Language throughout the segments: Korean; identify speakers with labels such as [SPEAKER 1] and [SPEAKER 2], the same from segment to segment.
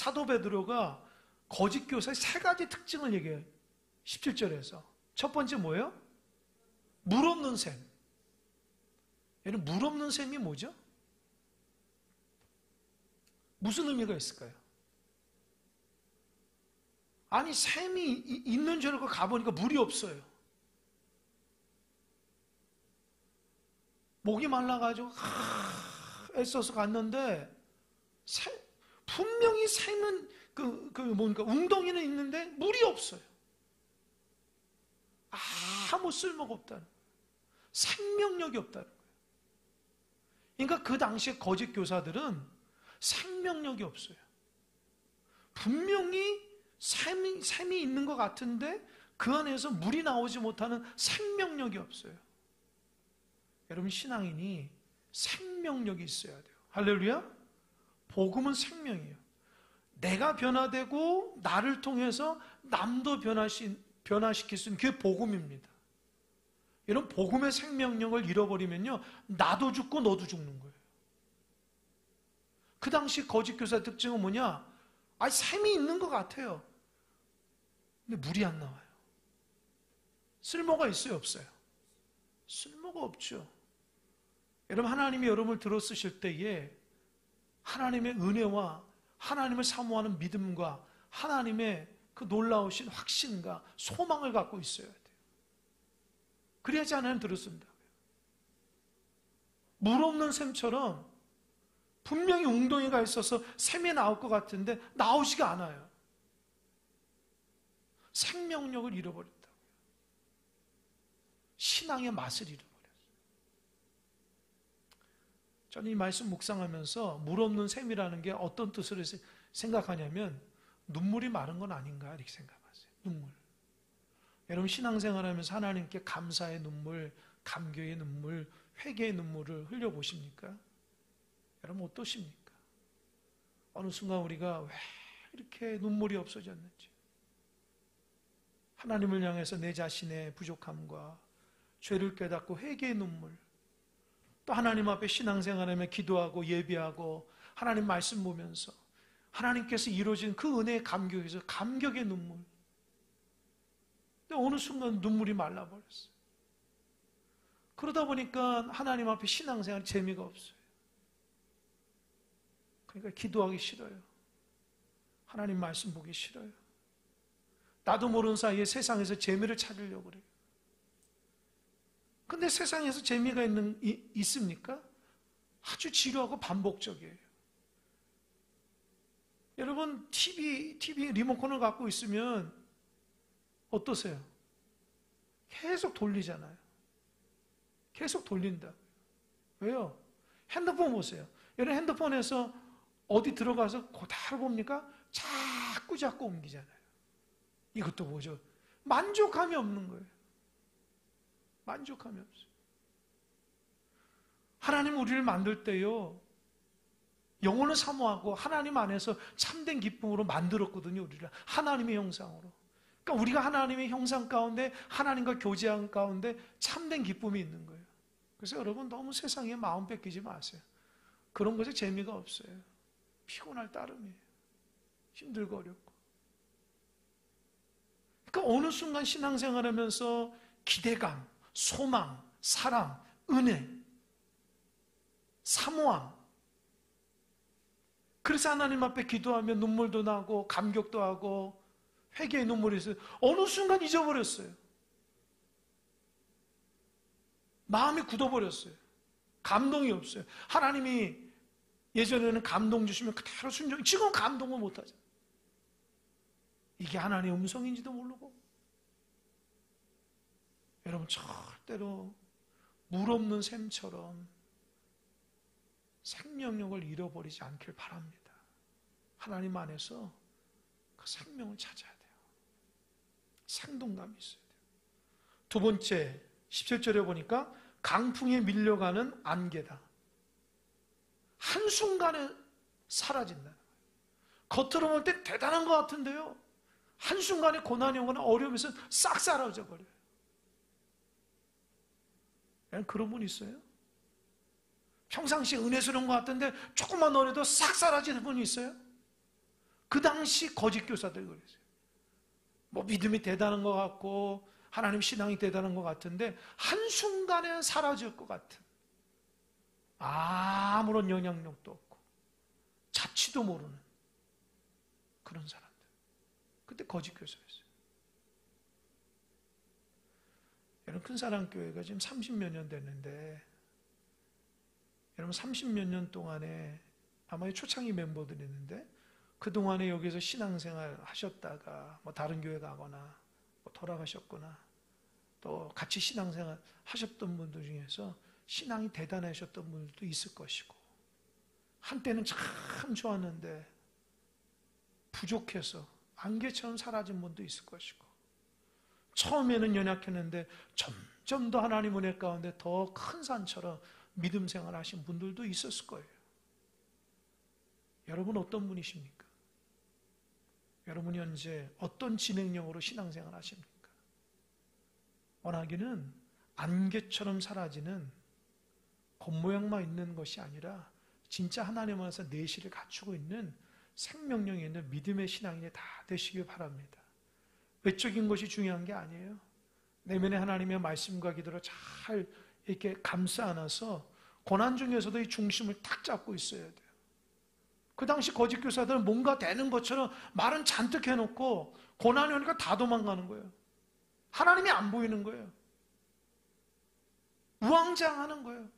[SPEAKER 1] 사도 베드로가 거짓 교사의 세 가지 특징을 얘기해요. 17절에서. 첫 번째 뭐예요? 물 없는 셈. 얘는 물 없는 셈이 뭐죠? 무슨 의미가 있을까요? 아니, 샘이 있는 줄 알고 가보니까 물이 없어요. 목이 말라가지고 애써서 갔는데 분명히 샘은 뭔가 웅덩이는 있는데 물이 없어요. 아무 쓸모가 없다는 거예요. 생명력이 없다는 거예요. 그러니까 그 당시에 거짓 교사들은 생명력이 없어요. 분명히 샘이 있는 것 같은데 그 안에서 물이 나오지 못하는 생명력이 없어요. 여러분, 신앙인이 생명력이 있어야 돼요. 할렐루야. 복음은 생명이에요. 내가 변화되고 나를 통해서 남도 변화시킬 수 있는 그게 복음입니다. 이런 복음의 생명력을 잃어버리면요, 나도 죽고 너도 죽는 거예요. 그 당시 거짓 교사의 특징은 뭐냐? 샘이 있는 것 같아요. 근데 물이 안 나와요. 쓸모가 있어요, 없어요? 쓸모가 없죠. 여러분, 하나님이 여러분을 들어쓰실 때에 하나님의 은혜와 하나님을 사모하는 믿음과 하나님의 그 놀라우신 확신과 소망을 갖고 있어야 돼요. 그래야지 하나님 들어쓴다고요. 물 없는 샘처럼 분명히 웅덩이가 있어서 샘이 나올 것 같은데 나오지가 않아요. 생명력을 잃어버렸다고요. 신앙의 맛을 잃어버렸어요. 저는 이 말씀 묵상하면서 물 없는 샘이라는 게 어떤 뜻으로 생각하냐면 눈물이 마른 건 아닌가 이렇게 생각하세요. 눈물. 여러분, 신앙생활하면서 하나님께 감사의 눈물, 감격의 눈물, 회개의 눈물을 흘려보십니까? 여러분, 어떠십니까? 어느 순간 우리가 왜 이렇게 눈물이 없어졌는지, 하나님을 향해서 내 자신의 부족함과 죄를 깨닫고 회개의 눈물, 또 하나님 앞에 신앙생활하며 기도하고 예배하고 하나님 말씀 보면서 하나님께서 이루어진 그 은혜의 감격에서 감격의 눈물. 근데 어느 순간 눈물이 말라버렸어요. 그러다 보니까 하나님 앞에 신앙생활 재미가 없어요. 그러니까 기도하기 싫어요. 하나님 말씀 보기 싫어요. 나도 모르는 사이에 세상에서 재미를 찾으려고 그래요. 근데 세상에서 재미가 있습니까? 아주 지루하고 반복적이에요. 여러분, TV 리모컨을 갖고 있으면 어떠세요? 계속 돌리잖아요. 계속 돌린다. 왜요? 핸드폰 보세요. 여러분, 핸드폰에서 어디 들어가서 그대로 봅니까? 자꾸 옮기잖아요. 이것도 뭐죠? 만족감이 없는 거예요. 만족감이 없어요. 하나님 우리를 만들 때요, 영혼을 사모하고 하나님 안에서 참된 기쁨으로 만들었거든요. 우리를 하나님의 형상으로. 그러니까 우리가 하나님의 형상 가운데 하나님과 교제한 가운데 참된 기쁨이 있는 거예요. 그래서 여러분, 너무 세상에 마음 뺏기지 마세요. 그런 것에 재미가 없어요. 피곤할 따름이에요. 힘들고 어렵고. 그러니까 어느 순간 신앙생활하면서 기대감, 소망, 사랑, 은혜, 사모함, 그래서 하나님 앞에 기도하면 눈물도 나고 감격도 하고 회개의 눈물이 있어요. 어느 순간 잊어버렸어요. 마음이 굳어버렸어요. 감동이 없어요. 하나님이 예전에는 감동 주시면 그대로 순종, 지금 감동을 못하죠. 이게 하나님의 음성인지도 모르고. 여러분, 절대로 물 없는 샘처럼 생명력을 잃어버리지 않길 바랍니다. 하나님 안에서 그 생명을 찾아야 돼요. 생동감이 있어야 돼요. 두 번째, 17절에 보니까 강풍에 밀려가는 안개다. 한순간에 사라진다는 거예요. 겉으로 볼 때 대단한 것 같은데요, 한순간에 고난이 오거나 어려움에서 싹 사라져 버려요. 그런 분 있어요? 평상시에 은혜스러운 것 같은데 조금만 어려도 싹 사라지는 분이 있어요? 그 당시 거짓 교사들이 그랬어요. 뭐 믿음이 대단한 것 같고 하나님 신앙이 대단한 것 같은데 한순간에 사라질 것 같은, 아무런 영향력도 없고 자취도 모르는 그런 사람들. 그때 거짓 교사였어요. 여러분, 큰사랑교회가 지금 30몇 년 됐는데, 여러분 30몇 년 동안에 아마 초창기 멤버들이 있는데, 그동안에 여기서 신앙생활 하셨다가 뭐 다른 교회 가거나 뭐 돌아가셨거나 또 같이 신앙생활 하셨던 분들 중에서 신앙이 대단하셨던 분들도 있을 것이고, 한때는 참 좋았는데 부족해서 안개처럼 사라진 분도 있을 것이고, 처음에는 연약했는데 점점 더 하나님 은혜 가운데 더 큰 산처럼 믿음 생활 하신 분들도 있었을 거예요. 여러분 어떤 분이십니까? 여러분이 현재 어떤 진행력으로 신앙생활 하십니까? 원하기는 안개처럼 사라지는 겉모양만 있는 것이 아니라 진짜 하나님 안에서 내실을 갖추고 있는 생명력이 있는 믿음의 신앙인이 다 되시길 바랍니다. 외적인 것이 중요한 게 아니에요. 내면에 하나님의 말씀과 기도로 잘 이렇게 감싸 안아서 고난 중에서도 이 중심을 탁 잡고 있어야 돼요. 그 당시 거짓 교사들은 뭔가 되는 것처럼 말은 잔뜩 해놓고 고난이 오니까 다 도망가는 거예요. 하나님이 안 보이는 거예요. 우왕좌왕하는 거예요.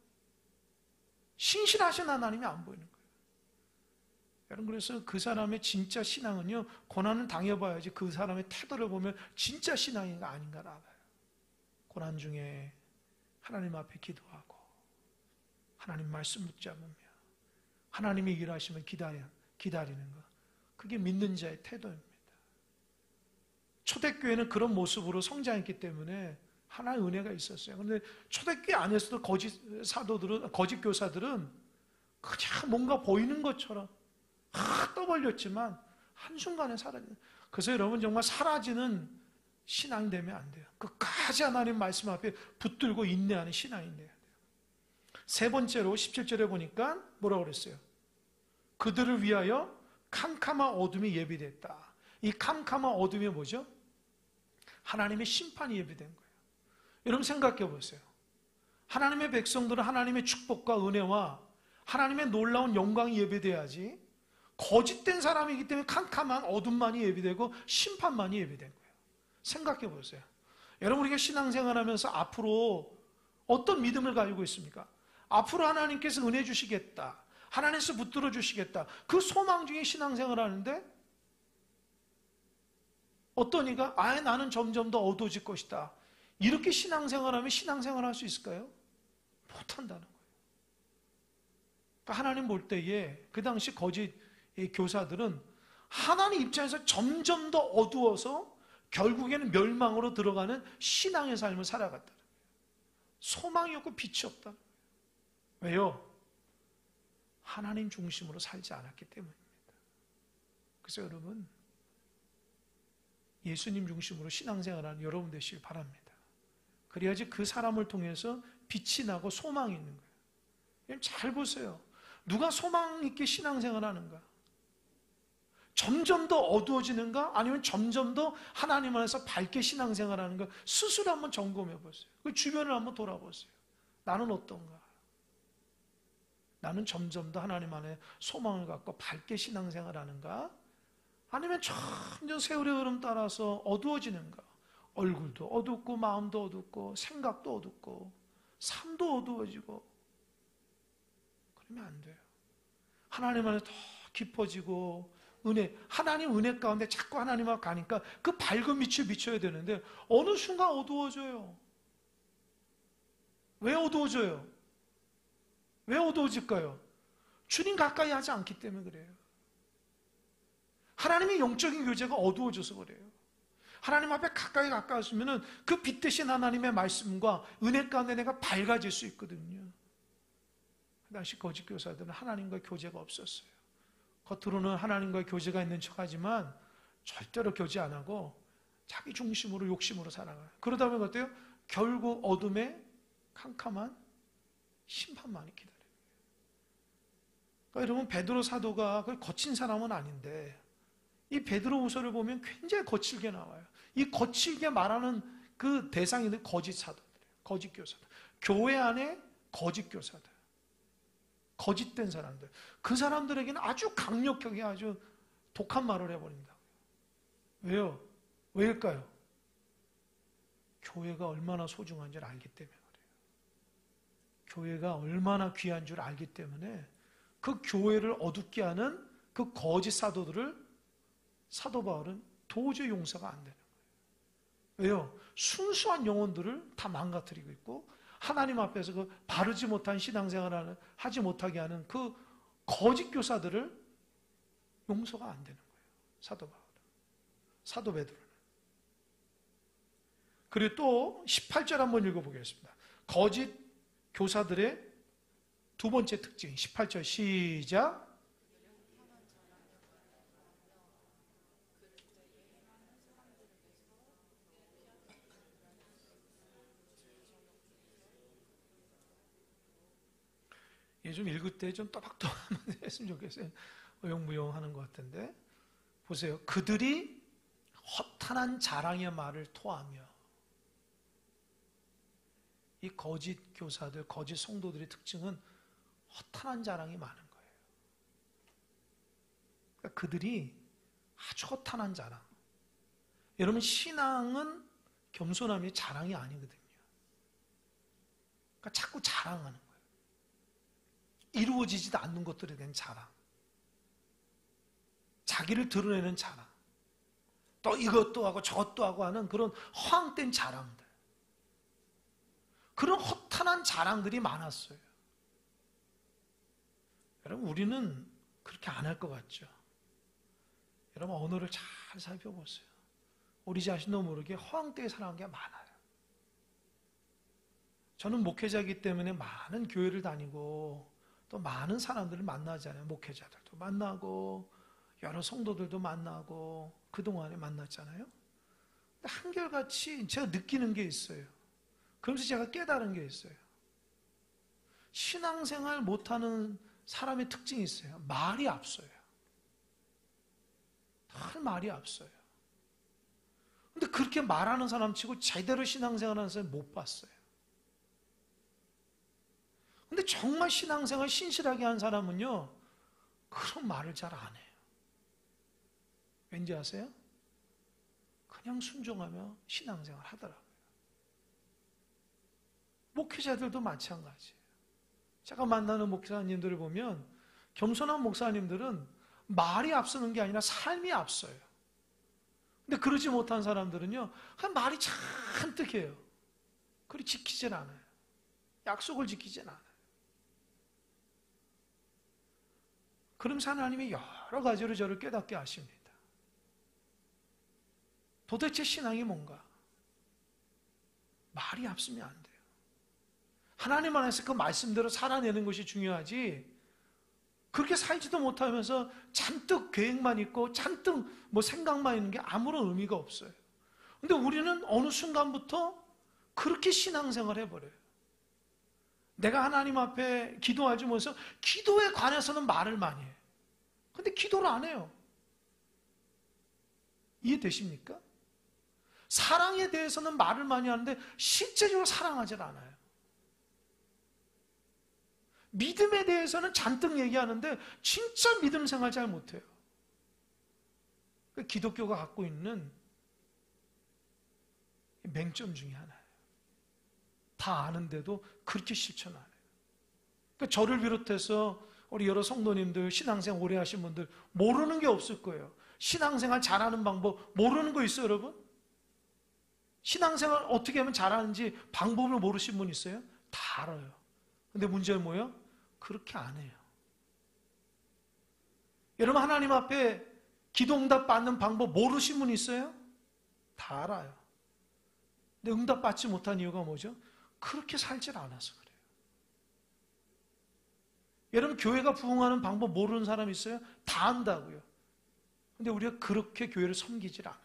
[SPEAKER 1] 신실하신 하나님이 안 보이는 거예요. 여러분, 그래서 그 사람의 진짜 신앙은요, 고난을 당해봐야지 그 사람의 태도를 보면 진짜 신앙인가 아닌가를 알아요. 고난 중에 하나님 앞에 기도하고 하나님 말씀 붙잡으며 하나님이 일하시면 기다리는 것, 그게 믿는 자의 태도입니다. 초대교회는 그런 모습으로 성장했기 때문에 하나의 은혜가 있었어요. 그런데 초대교회 안에서도 거짓 사도들은, 거짓 교사들은 그냥 뭔가 보이는 것처럼 떠벌렸지만 한순간에 사라지는. 그래서 여러분, 정말 사라지는 신앙이 되면 안 돼요. 끝까지 하나님 말씀 앞에 붙들고 인내하는 신앙이 돼야 돼요. 세 번째로 17절에 보니까 뭐라고 그랬어요? 그들을 위하여 캄캄한 어둠이 예비됐다. 이 캄캄한 어둠이 뭐죠? 하나님의 심판이 예비된 거예요. 여러분 생각해 보세요. 하나님의 백성들은 하나님의 축복과 은혜와 하나님의 놀라운 영광이 예비돼야지, 거짓된 사람이기 때문에 캄캄한 어둠만이 예비되고 심판만이 예비된 거예요. 생각해 보세요. 여러분, 우리가 신앙생활하면서 앞으로 어떤 믿음을 가지고 있습니까? 앞으로 하나님께서 은혜 주시겠다, 하나님께서 붙들어 주시겠다, 그 소망 중에 신앙생활 하는데 어떤 이가 나는 점점 더 어두워질 것이다, 이렇게 신앙생활하면 신앙생활 할 수 있을까요? 못한다는 거예요. 그러니까 하나님 볼 때에 그 당시 거짓 교사들은 하나님 입장에서 점점 더 어두워서 결국에는 멸망으로 들어가는 신앙의 삶을 살아갔다는 거예요. 소망이 없고 빛이 없다는 거예요. 왜요? 하나님 중심으로 살지 않았기 때문입니다. 그래서 여러분, 예수님 중심으로 신앙생활하는 여러분 되시길 바랍니다. 그래야지 그 사람을 통해서 빛이 나고 소망이 있는 거예요. 잘 보세요. 누가 소망 있게 신앙생활하는가? 점점 더 어두워지는가? 아니면 점점 더 하나님 안에서 밝게 신앙생활하는가? 스스로 한번 점검해 보세요. 그 주변을 한번 돌아보세요. 나는 어떤가? 나는 점점 더 하나님 안에 소망을 갖고 밝게 신앙생활하는가? 아니면 점점 세월의 흐름 따라서 어두워지는가? 얼굴도 어둡고 마음도 어둡고 생각도 어둡고 삶도 어두워지고 그러면 안 돼요. 하나님 안에 더 깊어지고 은혜, 하나님 은혜 가운데 자꾸 하나님 앞 가니까 그 밝은 빛을 비춰야 되는데 어느 순간 어두워져요. 왜 어두워져요? 왜 어두워질까요? 주님 가까이 하지 않기 때문에 그래요. 하나님의 영적인 교제가 어두워져서 그래요. 하나님 앞에 가까이 가까웠으면 그 빛 대신 하나님의 말씀과 은혜 가운데 내가 밝아질 수 있거든요. 그 당시 거짓 교사들은 하나님과 교제가 없었어요. 겉으로는 하나님과 교제가 있는 척하지만 절대로 교제 안 하고 자기 중심으로 욕심으로 살아가요. 그러다 보면 어때요? 결국 어둠에 캄캄한 심판만이 기다려요. 그러니까 여러분, 베드로 사도가 거친 사람은 아닌데 이 베드로후서를 보면 굉장히 거칠게 나와요. 이 거칠게 말하는 그 대상이 거짓 사도들이에요. 거짓 교사들. 교회 안에 거짓 교사들. 거짓된 사람들. 그 사람들에게는 아주 강력하게 아주 독한 말을 해버린다. 왜요? 왜일까요? 교회가 얼마나 소중한 줄 알기 때문에 그래요. 교회가 얼마나 귀한 줄 알기 때문에 그 교회를 어둡게 하는 그 거짓 사도들을 사도 바울은 도저히 용서가 안 되는 거예요. 왜요? 순수한 영혼들을 다 망가뜨리고 있고 하나님 앞에서 그 바르지 못한 신앙생활을 하지 못하게 하는 그 거짓 교사들을 용서가 안 되는 거예요. 사도 바울은. 사도 베드로는. 그리고 또 18절 한번 읽어보겠습니다. 거짓 교사들의 두 번째 특징 18절 시작. 좀 읽을 때 좀 또박또박 했으면 좋겠어요. 어영부영 하는 것 같은데. 보세요. 그들이 허탄한 자랑의 말을 토하며. 이 거짓 교사들, 거짓 성도들의 특징은 허탄한 자랑이 많은 거예요. 그러니까 그들이 아주 허탄한 자랑. 여러분, 신앙은 겸손함이 자랑이 아니거든요. 그러니까 자꾸 자랑하는 거예요. 이루어지지도 않는 것들에 대한 자랑. 자기를 드러내는 자랑. 또 이것도 하고 저것도 하고 하는 그런 허황된 자랑들. 그런 허탄한 자랑들이 많았어요. 여러분, 우리는 그렇게 안 할 것 같죠? 여러분, 언어를 잘 살펴보세요. 우리 자신도 모르게 허황되게 살아간 게 많아요. 저는 목회자이기 때문에 많은 교회를 다니고 또 많은 사람들을 만나잖아요. 목회자들도 만나고 여러 성도들도 만나고 그동안에 만났잖아요. 근데 한결같이 제가 느끼는 게 있어요. 그러면서 제가 깨달은 게 있어요. 신앙생활 못하는 사람의 특징이 있어요. 말이 앞서요. 늘 말이 앞서요. 근데 그렇게 말하는 사람 치고 제대로 신앙생활하는 사람 못 봤어요. 근데 정말 신앙생활 신실하게 한 사람은요, 그런 말을 잘 안 해요. 왠지 아세요? 그냥 순종하며 신앙생활 하더라고요. 목회자들도 마찬가지예요. 제가 만나는 목사님들을 보면 겸손한 목사님들은 말이 앞서는 게 아니라 삶이 앞서요. 근데 그러지 못한 사람들은요, 그냥 말이 잔뜩 해요. 그리고 지키질 않아요. 약속을 지키질 않아요. 그러면서 하나님이 여러 가지로 저를 깨닫게 하십니다. 도대체 신앙이 뭔가? 말이 앞서면 안 돼요. 하나님 안에서 그 말씀대로 살아내는 것이 중요하지, 그렇게 살지도 못하면서 잔뜩 계획만 있고 잔뜩 생각만 있는 게 아무런 의미가 없어요. 근데 우리는 어느 순간부터 그렇게 신앙생활 해버려요. 내가 하나님 앞에 기도하지 못해서 기도에 관해서는 말을 많이 해요. 근데 기도를 안 해요. 이해되십니까? 사랑에 대해서는 말을 많이 하는데 실제적으로 사랑하지 않아요. 믿음에 대해서는 잔뜩 얘기하는데 진짜 믿음 생활 잘 못해요. 기독교가 갖고 있는 맹점 중에 하나예요. 다 아는데도 그렇게 실천 안 해요. 그러니까 저를 비롯해서 우리 여러 성도님들, 신앙생활 오래 하신 분들 모르는 게 없을 거예요. 신앙생활 잘하는 방법 모르는 거 있어요, 여러분? 신앙생활 어떻게 하면 잘하는지 방법을 모르신 분 있어요? 다 알아요. 근데 문제는 뭐예요? 그렇게 안 해요. 여러분, 하나님 앞에 기도응답 받는 방법 모르신 분 있어요? 다 알아요. 근데 응답 받지 못한 이유가 뭐죠? 그렇게 살질 않아서 그래요. 여러분, 교회가 부흥하는 방법 모르는 사람 있어요? 다 안다고요. 근데 우리가 그렇게 교회를 섬기질 않아요.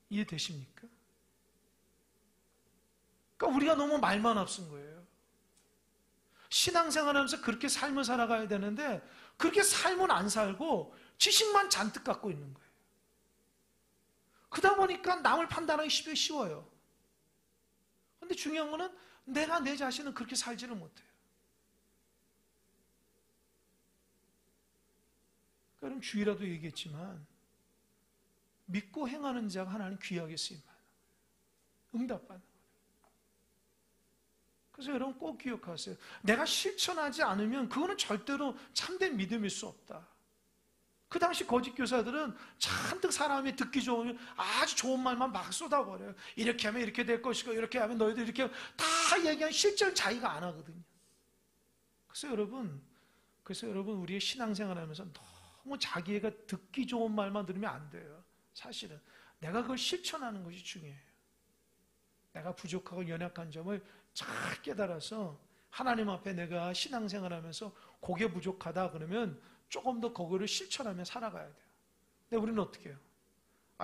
[SPEAKER 1] 이해되십니까? 그러니까 우리가 너무 말만 앞선 거예요. 신앙생활하면서 그렇게 삶을 살아가야 되는데 그렇게 삶은 안 살고 지식만 잔뜩 갖고 있는 거예요. 그러다 보니까 남을 판단하기 쉬워요. 근데 중요한 거는 내가 내 자신은 그렇게 살지를 못해요. 그럼 주의라도 얘기했지만 믿고 행하는 자가 하나님 귀하게 쓰임받는 응답받는 거예요. 그래서 여러분 꼭 기억하세요. 내가 실천하지 않으면 그거는 절대로 참된 믿음일 수 없다. 그 당시 거짓 교사들은 잔뜩 사람이 듣기 좋은 아주 좋은 말만 막 쏟아버려요. 이렇게 하면 이렇게 될 것이고 이렇게 하면 너희들 이렇게 하면 다 얘기하면 실제로 자기가 안 하거든요. 그래서 여러분 우리의 신앙생활하면서 너무 자기가 듣기 좋은 말만 들으면 안 돼요. 사실은 내가 그걸 실천하는 것이 중요해요. 내가 부족하고 연약한 점을 잘 깨달아서 하나님 앞에 내가 신앙생활하면서 그게 부족하다 그러면 조금 더 그거를 실천하며 살아가야 돼요. 근데 우리는 어떻게 해요?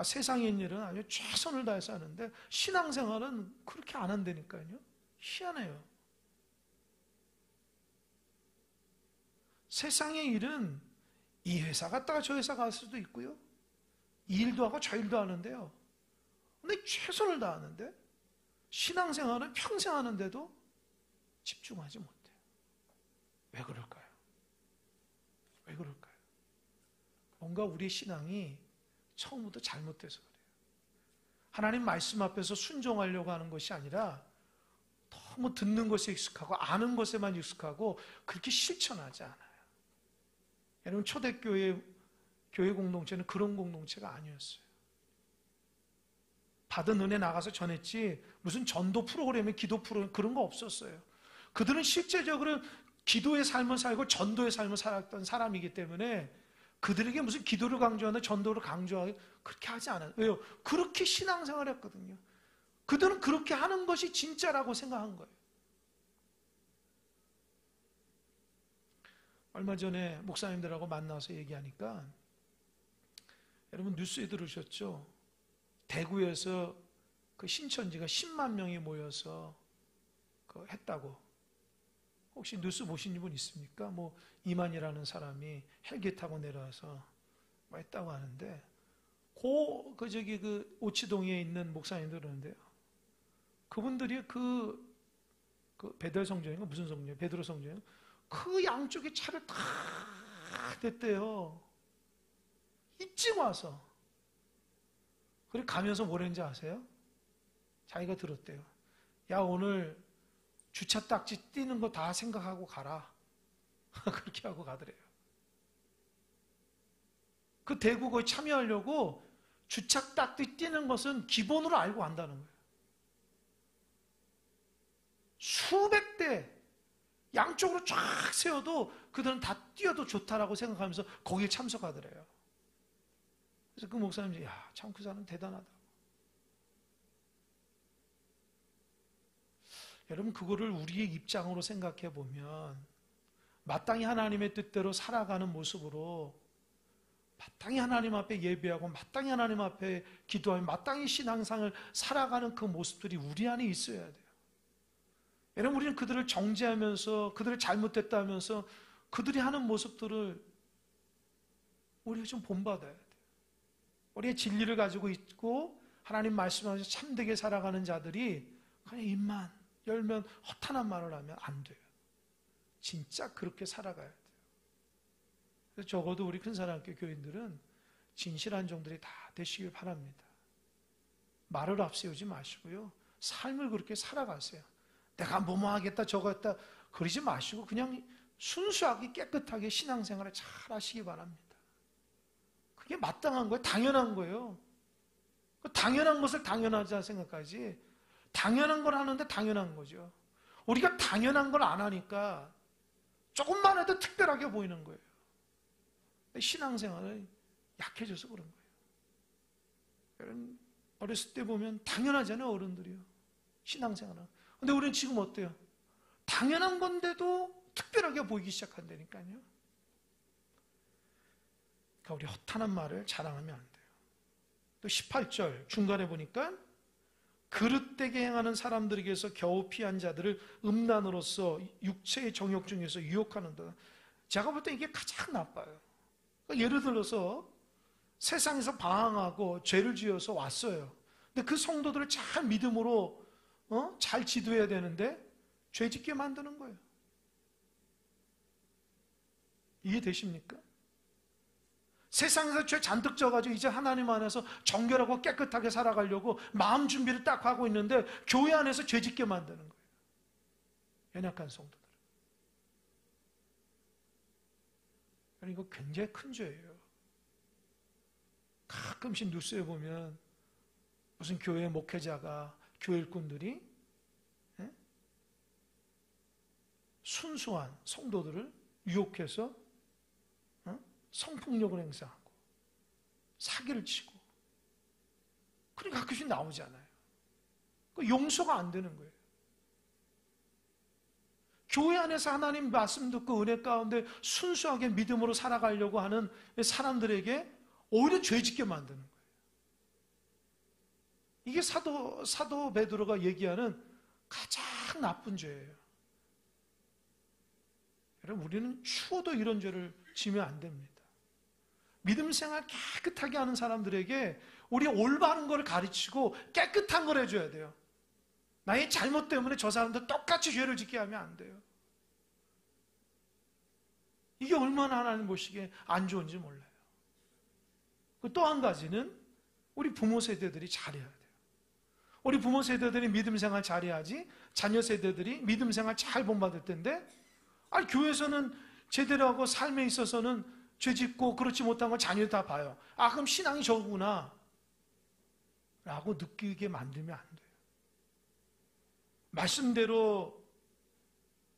[SPEAKER 1] 세상의 일은 아주 최선을 다해서 하는데 신앙생활은 그렇게 안 한다니까요. 희한해요. 세상의 일은 이 회사 갔다가 저 회사 갈 수도 있고요. 이 일도 하고 저 일도 하는데요. 근데 최선을 다하는데 신앙생활은 평생 하는데도 집중하지 못해요. 왜 그럴까요? 왜 그럴까요? 뭔가 우리의 신앙이 처음부터 잘못돼서 그래요. 하나님 말씀 앞에서 순종하려고 하는 것이 아니라 너무 듣는 것에 익숙하고 아는 것에만 익숙하고 그렇게 실천하지 않아요. 여러분 초대교회 교회 공동체는 그런 공동체가 아니었어요. 받은 은혜 나가서 전했지 무슨 전도 프로그램에 기도 프로그램 그런 거 없었어요. 그들은 실제적으로 기도의 삶을 살고 전도의 삶을 살았던 사람이기 때문에 그들에게 무슨 기도를 강조하나 전도를 강조하고 그렇게 하지 않아요. 왜요? 그렇게 신앙생활을 했거든요. 그들은 그렇게 하는 것이 진짜라고 생각한 거예요. 얼마 전에 목사님들하고 만나서 얘기하니까 여러분 뉴스에 들으셨죠? 대구에서 그 신천지가 10만 명이 모여서 했다고. 혹시 뉴스 보신 분 있습니까? 뭐 이만이라는 사람이 헬기 타고 내려와서 뭐 했다고 하는데 그 오치동에 있는 목사님들 그러는데요. 그분들이 그 베델 성전인가 무슨 성전이에요? 베드로 성전이요? 그 양쪽에 차를 다 댔대요. 일찍 와서. 그리고 가면서 뭐랬는지 아세요? 자기가 들었대요. 야 오늘 주차 딱지 띄는 거 다 생각하고 가라. 그렇게 하고 가더래요. 그 대구 거에 참여하려고 주차 딱지 띄는 것은 기본으로 알고 한다는 거예요. 수백 대 양쪽으로 쫙 세워도 그들은 다 뛰어도 좋다라고 생각하면서 거기에 참석하더래요. 그래서 그 목사님이 야, 참 그 사람 대단하다. 여러분 그거를 우리의 입장으로 생각해 보면 마땅히 하나님의 뜻대로 살아가는 모습으로 마땅히 하나님 앞에 예배하고 마땅히 하나님 앞에 기도하며 마땅히 신앙상을 살아가는 그 모습들이 우리 안에 있어야 돼요. 여러분 우리는 그들을 정죄하면서 그들을 잘못됐다 하면서 그들이 하는 모습들을 우리가 좀 본받아야 돼요. 우리의 진리를 가지고 있고 하나님 말씀하셔서 참되게 살아가는 자들이 그냥 입만 열면 허탄한 말을 하면 안 돼요. 진짜 그렇게 살아가야 돼요. 그래서 적어도 우리 큰사랑교회 교인들은 진실한 종들이 다 되시길 바랍니다. 말을 앞세우지 마시고요. 삶을 그렇게 살아가세요. 내가 뭐뭐 하겠다 저거 했다 그러지 마시고 그냥 순수하게 깨끗하게 신앙생활을 잘 하시기 바랍니다. 그게 마땅한 거예요. 당연한 거예요. 당연한 것을 당연하자 생각하지 당연한 걸 하는데 당연한 거죠. 우리가 당연한 걸 안 하니까 조금만 해도 특별하게 보이는 거예요. 신앙생활이 약해져서 그런 거예요. 여러분 어렸을 때 보면 당연하잖아요. 어른들이요. 신앙생활은. 근데 우리는 지금 어때요? 당연한 건데도 특별하게 보이기 시작한다니까요. 그러니까 우리 허탄한 말을 자랑하면 안 돼요. 또 18절 중간에 보니까 그릇되게 행하는 사람들에게서 겨우 피한 자들을 음란으로서 육체의 정욕 중에서 유혹하는다. 제가 볼 때 이게 가장 나빠요. 그러니까 예를 들어서 세상에서 방황하고 죄를 지어서 왔어요. 근데 그 성도들을 잘 믿음으로 잘 지도해야 되는데 죄 짓게 만드는 거예요. 이해되십니까? 세상에서 죄 잔뜩 져가지고 이제 하나님 안에서 정결하고 깨끗하게 살아가려고 마음 준비를 딱 하고 있는데 교회 안에서 죄 짓게 만드는 거예요. 연약한 성도들. 이거 굉장히 큰 죄예요. 가끔씩 뉴스에 보면 무슨 교회 목회자가, 교회 일꾼들이 순수한 성도들을 유혹해서 성폭력을 행사하고 사기를 치고, 그러니까 가끔씩 나오잖아요. 용서가 안 되는 거예요. 교회 안에서 하나님 말씀 듣고 은혜 가운데 순수하게 믿음으로 살아가려고 하는 사람들에게 오히려 죄 짓게 만드는 거예요. 이게 사도 베드로가 얘기하는 가장 나쁜 죄예요. 여러분, 우리는 추워도 이런 죄를 지면 안 됩니다. 믿음 생활 깨끗하게 하는 사람들에게 우리 올바른 걸 가르치고 깨끗한 걸 해줘야 돼요. 나의 잘못 때문에 저 사람들 똑같이 죄를 짓게 하면 안 돼요. 이게 얼마나 하나님 보시기에 안 좋은지 몰라요. 또 한 가지는 우리 부모 세대들이 잘해야 돼요. 우리 부모 세대들이 믿음 생활 잘해야지 자녀 세대들이 믿음 생활 잘 본받을 텐데, 아니 교회에서는 제대로 하고 삶에 있어서는 죄 짓고 그렇지 못한 걸 자녀들 다 봐요. 아, 그럼 신앙이 저구나 라고 느끼게 만들면 안 돼요. 말씀대로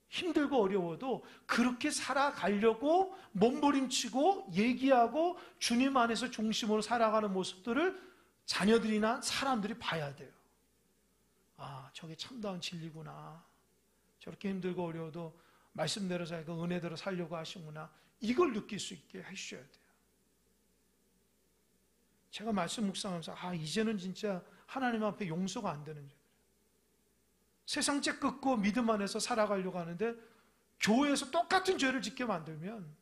[SPEAKER 1] 힘들고 어려워도 그렇게 살아가려고 몸부림치고 얘기하고 주님 안에서 중심으로 살아가는 모습들을 자녀들이나 사람들이 봐야 돼요. 아, 저게 참다운 진리구나. 저렇게 힘들고 어려워도 말씀대로 살고 은혜대로 살려고 하시구나. 이걸 느낄 수 있게 해주셔야 돼요. 제가 말씀 묵상하면서 이제는 진짜 하나님 앞에 용서가 안 되는 죄. 세상 죄 끊고 믿음 안에서 살아가려고 하는데 교회에서 똑같은 죄를 짓게 만들면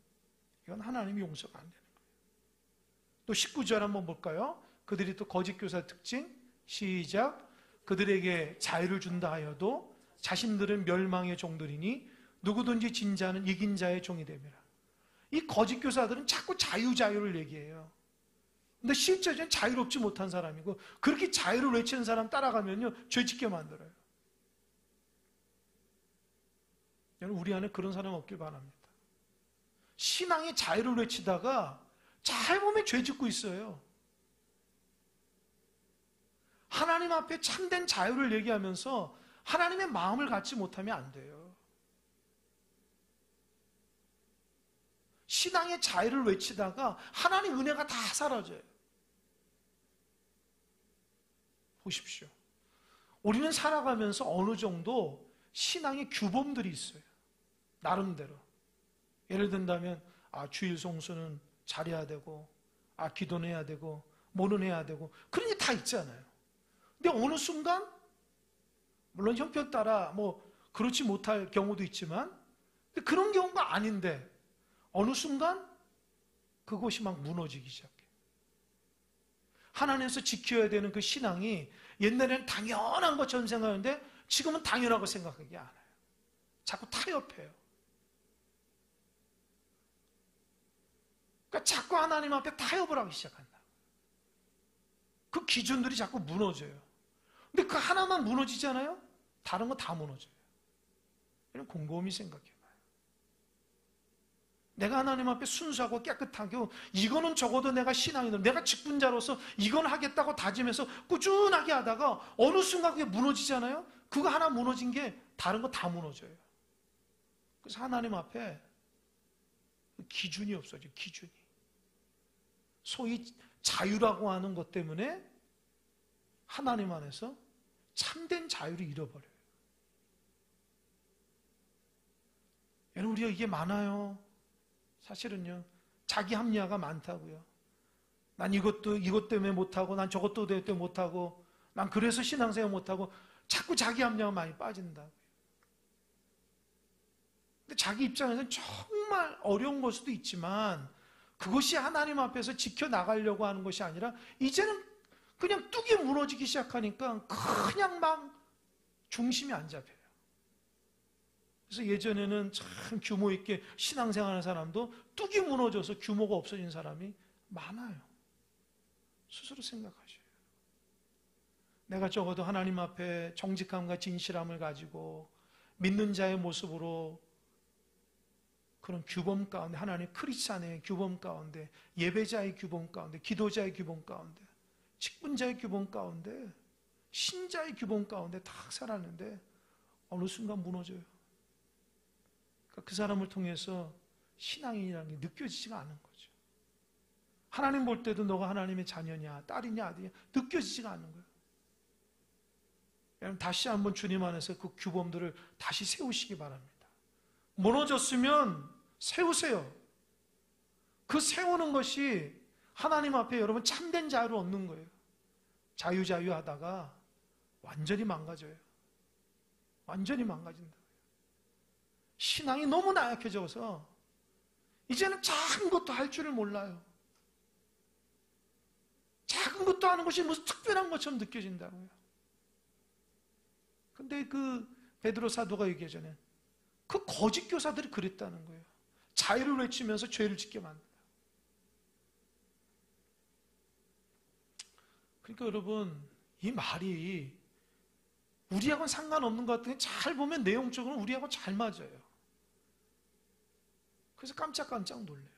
[SPEAKER 1] 이건 하나님이 용서가 안 되는 거예요. 또 19절 한번 볼까요? 그들이 또 거짓 교사 특징, 시작. 그들에게 자유를 준다 하여도 자신들은 멸망의 종들이니 누구든지 진 자는 이긴 자의 종이 됨이라. 이 거짓 교사들은 자꾸 자유를 얘기해요. 근데 실제로는 자유롭지 못한 사람이고, 그렇게 자유를 외치는 사람 따라가면요 죄 짓게 만들어요. 여러분, 우리 안에 그런 사람 없길 바랍니다. 신앙의 자유를 외치다가 잘 보면 죄 짓고 있어요. 하나님 앞에 참된 자유를 얘기하면서 하나님의 마음을 갖지 못하면 안 돼요. 신앙의 자유를 외치다가 하나님 은혜가 다 사라져요. 보십시오. 우리는 살아가면서 어느 정도 신앙의 규범들이 있어요. 나름대로. 예를 든다면 주일 송수는 잘해야 되고, 기도는 해야 되고, 뭐는 해야 되고, 그런 게 다 있잖아요. 근데 어느 순간 물론 형편 따라 그렇지 못할 경우도 있지만, 근데 그런 경우가 아닌데 어느 순간 그것이 막 무너지기 시작해요. 하나님께서 지켜야 되는 그 신앙이 옛날에는 당연한 것처럼 생각하는데 지금은 당연하고 생각하지 않아요. 자꾸 타협해요. 그러니까 자꾸 하나님 앞에 타협을 하기 시작한다. 그 기준들이 자꾸 무너져요. 근데 그 하나만 무너지잖아요? 다른 거 다 무너져요. 이런 곰곰이 생각해봐요. 내가 하나님 앞에 순수하고 깨끗하고, 이거는 적어도 내가 신앙인으로, 내가 직분자로서 이건 하겠다고 다짐해서 꾸준하게 하다가 어느 순간 그게 무너지잖아요? 그거 하나 무너진 게 다른 거 다 무너져요. 그래서 하나님 앞에 기준이 없어져요. 기준이. 소위 자유라고 하는 것 때문에 하나님 안에서 참된 자유를 잃어버려요. 여러분, 우리가 이게 많아요. 사실은요, 자기 합리화가 많다고요. 난 이것 때문에 못하고, 난 저것도 때문에 못하고, 난 그래서 신앙생활 못하고 자꾸 자기 합리화가 많이 빠진다. 근데 자기 입장에서는 정말 어려운 걸 수도 있지만 그것이 하나님 앞에서 지켜나가려고 하는 것이 아니라 이제는 그냥 뚝이 무너지기 시작하니까 그냥 막 중심이 안 잡혀요. 그래서 예전에는 참 규모 있게 신앙생활하는 사람도 뚝이 무너져서 규모가 없어진 사람이 많아요. 스스로 생각하셔요. 내가 적어도 하나님 앞에 정직함과 진실함을 가지고 믿는 자의 모습으로 그런 규범 가운데, 하나님 크리스찬의 규범 가운데, 예배자의 규범 가운데, 기도자의 규범 가운데, 직분자의 규범 가운데, 신자의 규범 가운데 다 살았는데 어느 순간 무너져요. 그러니까 그 사람을 통해서 신앙인이라는 게 느껴지지가 않는 거죠. 하나님 볼 때도 너가 하나님의 자녀냐, 딸이냐, 아들이냐 느껴지지가 않는 거예요. 여러분 다시 한번 주님 안에서 그 규범들을 다시 세우시기 바랍니다. 무너졌으면 세우세요. 그 세우는 것이 하나님 앞에 여러분 참된 자유를 얻는 거예요. 자유 하다가 완전히 망가져요. 완전히 망가진다. 신앙이 너무 나약해져서 이제는 작은 것도 할 줄을 몰라요. 작은 것도 하는 것이 무슨 특별한 것처럼 느껴진다고요. 근데 그 베드로 사도가 얘기하잖아요. 그 거짓 교사들이 그랬다는 거예요. 자유를 외치면서 죄를 짓게 만든다. 그러니까 여러분 이 말이 우리하고는 상관없는 것 같은데 잘 보면 내용적으로 우리하고 잘 맞아요. 그래서 깜짝깜짝 놀래요.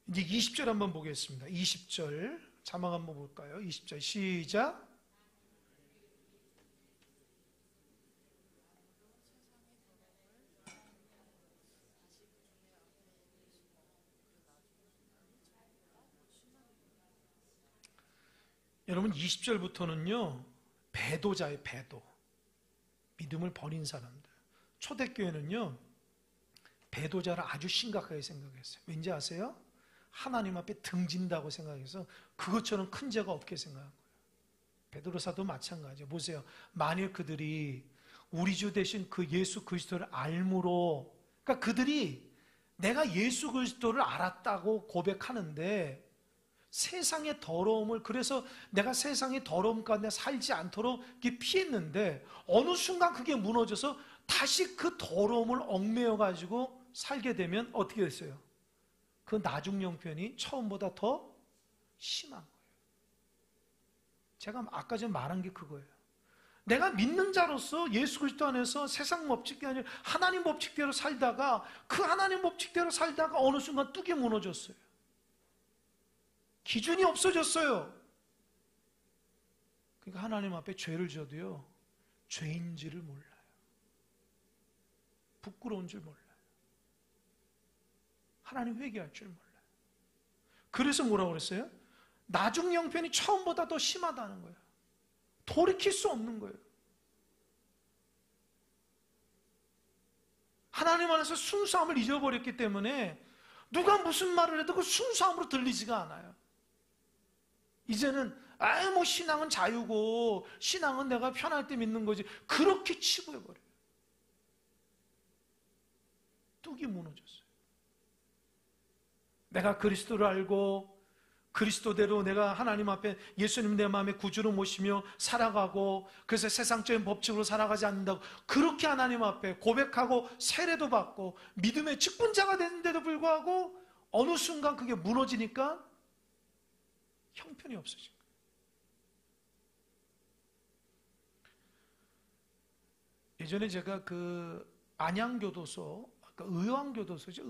[SPEAKER 1] 이제 20절 한번 보겠습니다. 20절 자막 한번 볼까요? 20절 시작. 여러분 20절부터는요 배도자의 배도, 믿음을 버린 사람들. 초대교회는요 배도자를 아주 심각하게 생각했어요. 왠지 아세요? 하나님 앞에 등진다고 생각해서 그것처럼 큰 죄가 없게 생각한 거예요. 베드로 사도 마찬가지예요. 보세요. 만일 그들이 우리 주 대신 그 예수 그리스도를 알므로, 그러니까 그들이 내가 예수 그리스도를 알았다고 고백하는데 세상의 더러움을, 그래서 내가 세상의 더러움 가운데 살지 않도록 피했는데 어느 순간 그게 무너져서 다시 그 더러움을 얽매여 가지고 살게 되면 어떻게 됐어요? 그 나중 형편이 처음보다 더 심한 거예요. 제가 아까 전에 말한 게 그거예요. 내가 믿는 자로서 예수 그리스도 안에서 세상 법칙이 아니라 하나님 법칙대로 살다가 그 하나님 법칙대로 살다가 어느 순간 뚝이 무너졌어요. 기준이 없어졌어요. 그러니까 하나님 앞에 죄를 져도요 죄인지를 몰라요. 부끄러운 줄 몰라요. 하나님 회개할 줄 몰라요. 그래서 뭐라고 그랬어요? 나중 형편이 처음보다 더 심하다는 거예요. 돌이킬 수 없는 거예요. 하나님 안에서 순수함을 잊어버렸기 때문에 누가 무슨 말을 해도 그 순수함으로 들리지가 않아요. 이제는 뭐 신앙은 자유고 신앙은 내가 편할 때 믿는 거지, 그렇게 치부해버려요. 뚝이 무너졌어요. 내가 그리스도를 알고 그리스도대로 내가 하나님 앞에 예수님 내 마음에 구주로 모시며 살아가고, 그래서 세상적인 법칙으로 살아가지 않는다고 그렇게 하나님 앞에 고백하고 세례도 받고 믿음의 직분자가 됐는데도 불구하고 어느 순간 그게 무너지니까 형편이 없어진 거예요. 예전에 제가 그 안양교도소, 의왕교도소죠,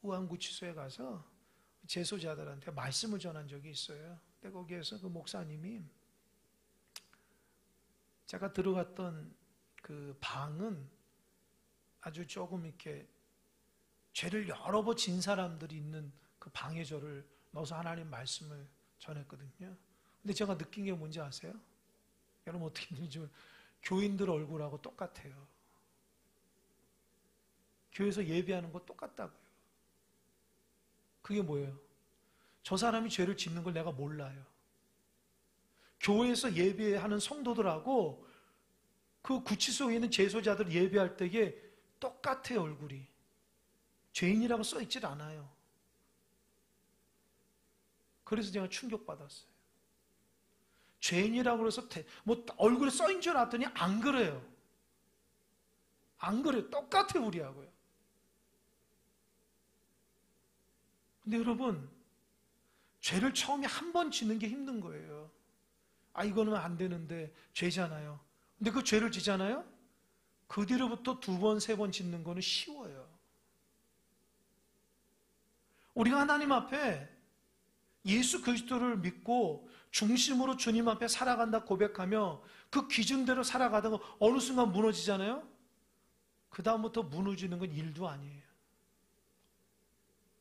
[SPEAKER 1] 의왕구치소에 가서 재소자들한테 말씀을 전한 적이 있어요. 근데 거기에서 그 목사님이, 제가 들어갔던 그 방은 아주 조금 이렇게 죄를 여러 번 진 사람들이 있는 그 방에 저를 넣어서 하나님 말씀을 전했거든요. 근데 제가 느낀 게 뭔지 아세요? 여러분 어떻게 느끼는지, 교인들 얼굴하고 똑같아요. 교회에서 예배하는 거 똑같다고요. 그게 뭐예요? 저 사람이 죄를 짓는 걸 내가 몰라요. 교회에서 예배하는 성도들하고 그 구치소에 있는 재소자들 예배할 때에 똑같아요, 얼굴이. 죄인이라고 써있질 않아요. 그래서 제가 충격받았어요. 죄인이라고 해서 얼굴에 써인 줄 알았더니 안 그래요. 안 그래요. 똑같아요, 우리하고요. 근데 여러분, 죄를 처음에 한 번 짓는 게 힘든 거예요. 이거는 안 되는데 죄잖아요. 근데 그 죄를 지잖아요? 그 뒤로부터 2번, 3번 짓는 거는 쉬워요. 우리가 하나님 앞에 예수 그리스도를 믿고 중심으로 주님 앞에 살아간다 고백하며 그 기준대로 살아가다가 어느 순간 무너지잖아요? 그 다음부터 무너지는 건 일도 아니에요.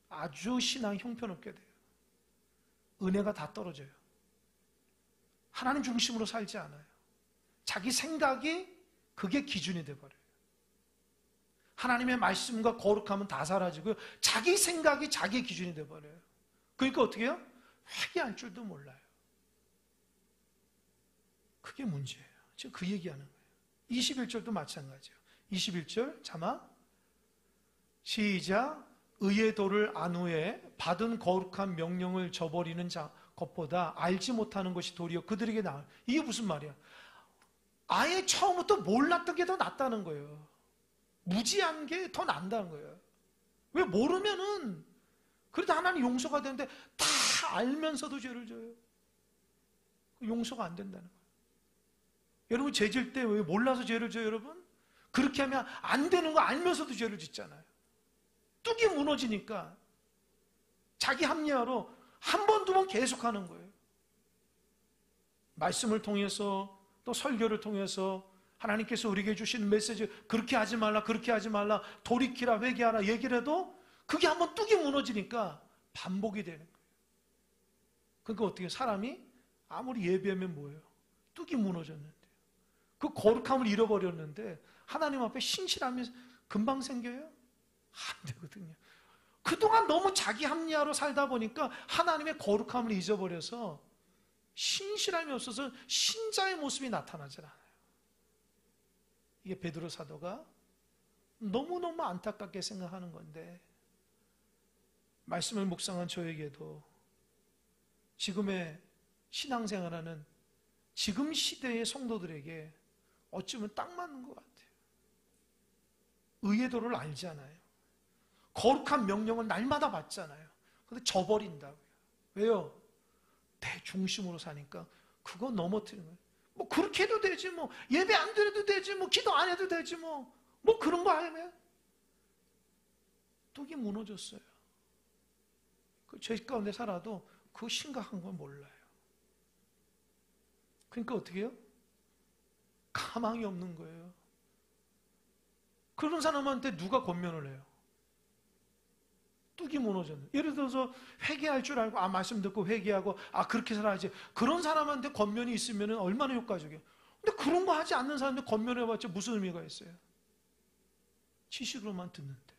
[SPEAKER 1] 아주 신앙이 형편없게 돼요. 은혜가 다 떨어져요. 하나님 중심으로 살지 않아요. 자기 생각이 그게 기준이 돼버려요. 하나님의 말씀과 거룩함은 다 사라지고요. 자기 생각이 자기 기준이 돼버려요. 그러니까 어떻게 해요? 회개할 줄도 몰라요. 그게 문제예요. 지금 그 얘기하는 거예요. 21절도 마찬가지예요. 21절 자막 시작. 의의 도를 안 후에 받은 거룩한 명령을 저버리는 자 것보다 알지 못하는 것이 도리어 그들에게 나을. 이게 무슨 말이야? 아예 처음부터 몰랐던 게 더 낫다는 거예요. 무지한 게 더 난다는 거예요. 왜 모르면은 그래도 하나님 용서가 되는데 다 알면서도 죄를 져요. 용서가 안 된다는 거예요. 여러분 죄 질 때 왜 몰라서 죄를 져요, 여러분? 그렇게 하면 안 되는 거 알면서도 죄를 짓잖아요. 뚝이 무너지니까 자기 합리화로 한 번, 2번 계속하는 거예요. 말씀을 통해서 또 설교를 통해서 하나님께서 우리에게 주신 메시지 그렇게 하지 말라, 그렇게 하지 말라, 돌이키라, 회개하라 얘기를 해도 그게 한 번 뚝이 무너지니까 반복이 되는 거예요. 그러니까 어떻게 사람이 아무리 예배하면 뭐예요? 뚝이 무너졌는데 그 거룩함을 잃어버렸는데 하나님 앞에 신실함이 금방 생겨요? 안 되거든요. 그동안 너무 자기 합리화로 살다 보니까 하나님의 거룩함을 잊어버려서 신실함이 없어서 신자의 모습이 나타나질 않아요. 이게 베드로 사도가 너무너무 안타깝게 생각하는 건데 말씀을 묵상한 저에게도 지금의 신앙생활하는 지금 시대의 성도들에게 어쩌면 딱 맞는 것 같아요. 의의 도를 알잖아요. 거룩한 명령을 날마다 받잖아요. 근데 저버린다고요. 왜요? 내 중심으로 사니까 그거 넘어뜨리는 거예요. 뭐 그렇게 해도 되지 뭐 예배 안 드려도 되지 뭐 기도 안 해도 되지 뭐 그런 거 하면 뚝이 무너졌어요. 그 죄 가운데 살아도 그 심각한 건 몰라요. 그러니까 어떻게 해요? 가망이 없는 거예요. 그런 사람한테 누가 권면을 해요? 뚝이 무너졌는. 예를 들어서 회개할 줄 알고 말씀 듣고 회개하고 그렇게 살아야지. 그런 사람한테 권면이 있으면 얼마나 효과적이에요. 근데 그런 거 하지 않는 사람한테 권면해봤자 무슨 의미가 있어요? 지식으로만 듣는데.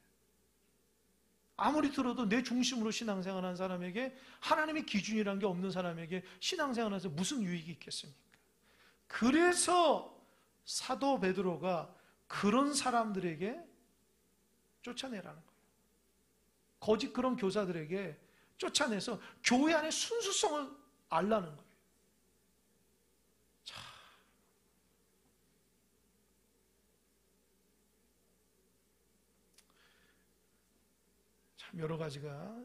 [SPEAKER 1] 아무리 들어도 내 중심으로 신앙생활하는 사람에게 하나님의 기준이라는 게 없는 사람에게 신앙생활에서 무슨 유익이 있겠습니까? 그래서 사도 베드로가 그런 사람들에게 쫓아내라는 거예요. 거짓 그런 교사들에게 쫓아내서 교회 안에 순수성을 알라는 거예요. 참 여러 가지가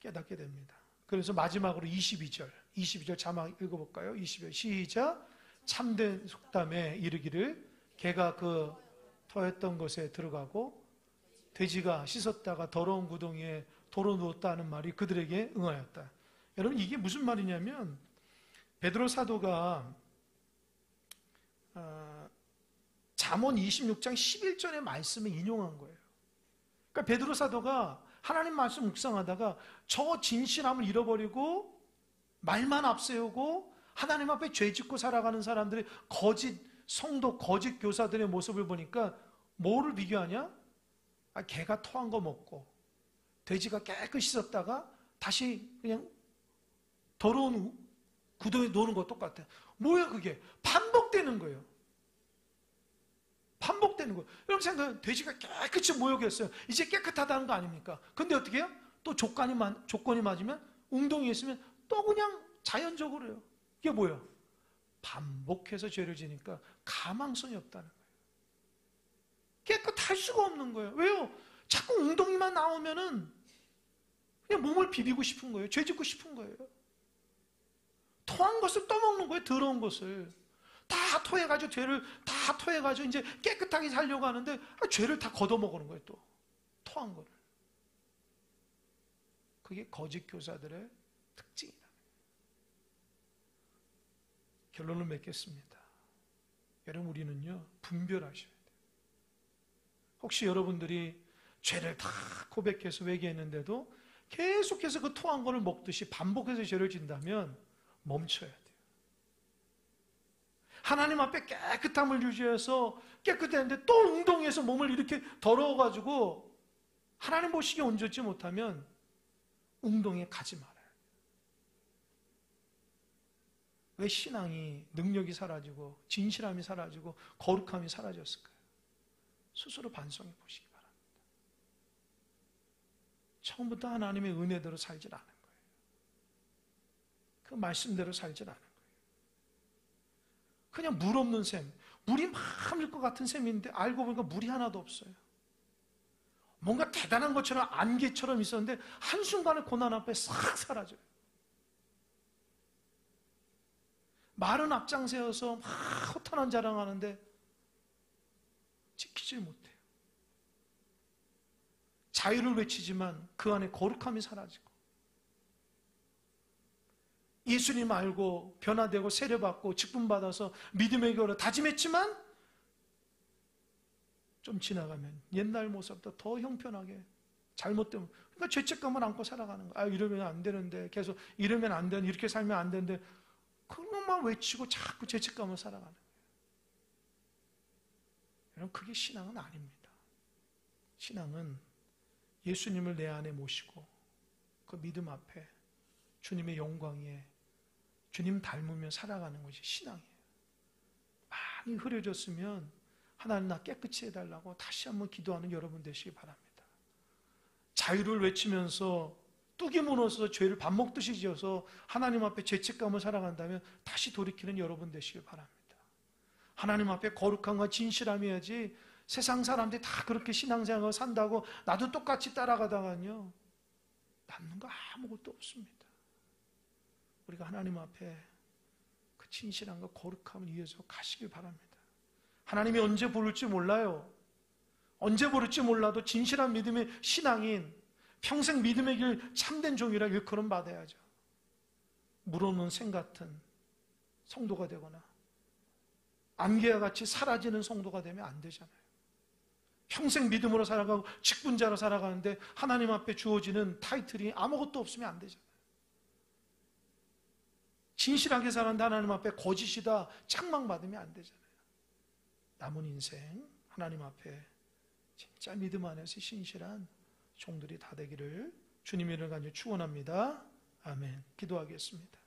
[SPEAKER 1] 깨닫게 됩니다. 그래서 마지막으로 22절 자막 읽어볼까요? 22절 시작. 참된 속담에 이르기를 개가 그 터했던 것에 들어가고 돼지가 씻었다가 더러운 구덩이에 도로 누웠다 하는 말이 그들에게 응하였다. 여러분 이게 무슨 말이냐면 베드로 사도가 잠언 26장 11절의 말씀을 인용한 거예요. 그러니까 베드로 사도가 하나님 말씀 묵상하다가 저 진실함을 잃어버리고 말만 앞세우고 하나님 앞에 죄짓고 살아가는 사람들의 거짓 성도, 거짓 교사들의 모습을 보니까 뭐를 비교하냐? 개가 토한 거 먹고 돼지가 깨끗이 씻었다가 다시 그냥 더러운 구덩이 노는 거 똑같아요. 뭐야 그게? 반복되는 거예요. 반복되는 거예요. 여러분 생각해, 돼지가 깨끗이 모욕했어요. 이제 깨끗하다는 거 아닙니까? 근데 어떻게 해요? 또 조건이 맞으면 웅덩이에 있으면 또 그냥 자연적으로 해요. 이게 뭐예요? 반복해서 죄를 지니까 가망성이 없다는 거예요. 깨끗할 수가 없는 거예요. 왜요? 자꾸 웅덩이만 나오면은 그냥 몸을 비비고 싶은 거예요. 죄 짓고 싶은 거예요. 토한 것을 떠먹는 거예요. 더러운 것을. 다 토해가지고 죄를 다 토해가지고 이제 깨끗하게 살려고 하는데 죄를 다 걷어먹는 거예요. 또 토한 거를. 그게 거짓 교사들의 특징이다. 결론을 맺겠습니다. 여러분 우리는요 분별하셔야 돼요. 혹시 여러분들이 죄를 다 고백해서 회개했는데도 계속해서 그 토한 거를 먹듯이 반복해서 죄를 진다면 멈춰야 돼요. 하나님 앞에 깨끗함을 유지해서 깨끗했는데 또 웅덩이에서 몸을 이렇게 더러워가지고 하나님 보시기에 온전치 못하면 웅덩이에 가지 말아요. 왜 신앙이 능력이 사라지고 진실함이 사라지고 거룩함이 사라졌을까요? 스스로 반성해 보시기 바랍니다. 처음부터 하나님의 은혜대로 살질 않은 거예요. 그 말씀대로 살질 않은 거예요. 그냥 물 없는 샘, 물이 많을 것 같은 샘인데 알고 보니까 물이 하나도 없어요. 뭔가 대단한 것처럼 안개처럼 있었는데 한순간에 고난 앞에 싹 사라져요. 말은 앞장세워서 막 허탄한 자랑하는데 지키질 못해요. 자유를 외치지만 그 안에 거룩함이 사라지고 예수님 알고 변화되고 세례받고 직분받아서 믿음의 교회로 다짐했지만 좀 지나가면 옛날 모습보다 더 형편하게 잘못되면 그러니까 죄책감을 안고 살아가는 거예요. 이러면 안 되는데 계속 이러면 안 되는데 이렇게 살면 안 되는데 그것만 외치고 자꾸 죄책감을 살아가는 거예요. 여러분 그게 신앙은 아닙니다. 신앙은 예수님을 내 안에 모시고 그 믿음 앞에 주님의 영광 위에 주님 닮으며 살아가는 것이 신앙이에요. 많이 흐려졌으면 하나님 나 깨끗이 해달라고 다시 한번 기도하는 여러분 되시기 바랍니다. 자유를 외치면서 뚝이 무너져서 죄를 밥 먹듯이 지어서 하나님 앞에 죄책감을 살아간다면 다시 돌이키는 여러분 되시길 바랍니다. 하나님 앞에 거룩함과 진실함이어야지 세상 사람들이 다 그렇게 신앙생활을 산다고 나도 똑같이 따라가다가요 남는 거 아무것도 없습니다. 우리가 하나님 앞에 그 진실함과 거룩함을 이어서 가시길 바랍니다. 하나님이 언제 부를지 몰라요. 언제 부를지 몰라도 진실한 믿음의 신앙인 평생 믿음의 길 참된 종이라 일컬음 받아야죠. 물어놓은 생 같은 성도가 되거나 안개와 같이 사라지는 성도가 되면 안 되잖아요. 평생 믿음으로 살아가고 직분자로 살아가는데 하나님 앞에 주어지는 타이틀이 아무것도 없으면 안 되잖아요. 진실하게 사는데 하나님 앞에 거짓이다 책망받으면 안 되잖아요. 남은 인생 하나님 앞에 진짜 믿음 안에서 신실한 종들이 다 되기를 주님의 이름을 간절히 축원합니다. 아멘. 기도하겠습니다.